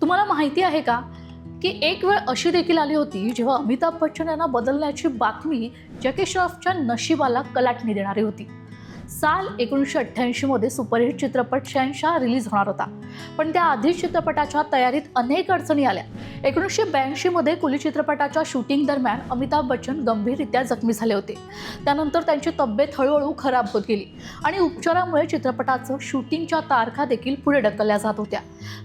तुम्हाला माहिती आहे का की एक वेळ अशी देखील आली होती जेव्हा अमिताभ बच्चन यांना बदलण्याची बातमी जॅकी श्रॉफच्या नशिबाला कलाटणी देणारी होती. साल 1988 मध्ये सुपरहिट चित्रपट शहंशाह रिलीज होणार होता, पण त्याआधी चित्रपटाच्या तयारीत अनेक अडचणी आल्या. 1982 मध्ये कुली चित्रपटाच्या शूटिंग दरम्यान अमिताभ बच्चन गंभीररित्या जखमी झाले होते. त्यानंतर त्यांची तब्येत हळूहळू खराब होत गेली आणि उपचारामुळे चित्रपटाचं शूटिंगच्या तारखा देखील पुढे ढकलल्या जात होत्या.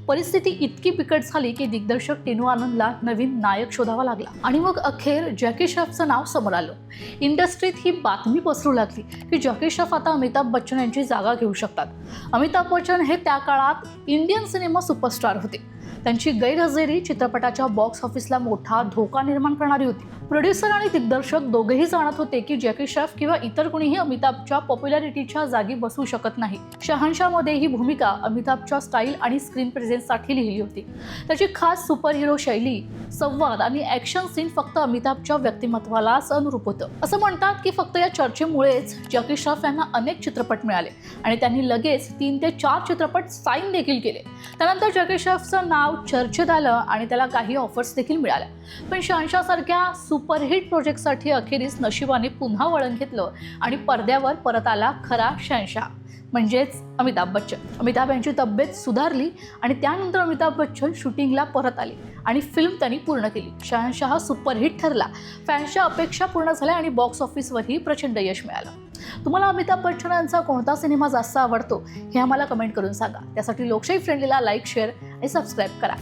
परिस्थिती इतकी बिकट झाली की दिग्दर्शक टिनू आनंदला नवीन नायक शोधावा लागला आणि मग अखेर जॅकी श्रॉफचं नाव समोर आलं. इंडस्ट्रीत ही बातमी पसरू लागली की जॅकी श्रॉफ आता अमिताभ बच्चन यांची जागा घेऊ शकतात. अमिताभ बच्चन हे त्या काळात इंडियन सिनेमा सुपरस्टार होते. त्यांची गैरहजेरी चित्रपटाच्या बॉक्स ऑफिसला मोठा धोका निर्माण करणारी होती. प्रोड्युसर आणि दिग्दर्शक दोघेही जाणत होते की जॅकी श्रॉफ किंवा इतर कुणीही अमिताभच्या पॉप्युलॅरिटीच्या जागी बसू शकत नाही. शहंशाहमध्ये ही भूमिका अमिताभच्या स्टाईल आणि स्क्रीन प्रेझेन्ससाठी लिहिली होती. त्याची खास सुपर हिरो शैली, संवाद आणि ॲक्शन सीन फक्त अमिताभच्या व्यक्तिमत्वालाच अनुरूप होतं. असं म्हणतात की फक्त या चर्चेमुळेच जॅकी श्रॉफ यांना अनेक चित्रपट मिळाले आणि त्यांनी लगेच 3 ते 4 चित्रपट साईन देखील केले. त्यानंतर जॅकी श्रॉफचं नाव चर्चेत आलं आणि त्याला काही ऑफर्स देखील मिळाल्या. पण शहंशाहसारख्या सुपरहिट प्रोजेक्टसाठी अखेरीस नशिबाने पुन्हा वळण घेतलं आणि पडद्यावर परत आला खरा शहंशाह, म्हणजेच अमिताभ बच्चन. अमिताभ यांची तब्येत सुधारली आणि त्यानंतर अमिताभ बच्चन शूटिंगला परत आले आणि फिल्म त्यांनी पूर्ण केली. शहंशाह सुपरहिट ठरला, फॅन्सच्या अपेक्षा पूर्ण झाल्या आणि बॉक्स ऑफिसवरही प्रचंड यश मिळालं. तुम्हाला अमिताभ बच्चन यांचा कोणता सिनेमा जास्त आवडतो हे आम्हाला कमेंट करून सांगा. त्यासाठी लोकशाही फ्रेंडलीला लाईक, शेअर आणि सबस्क्राईब करा.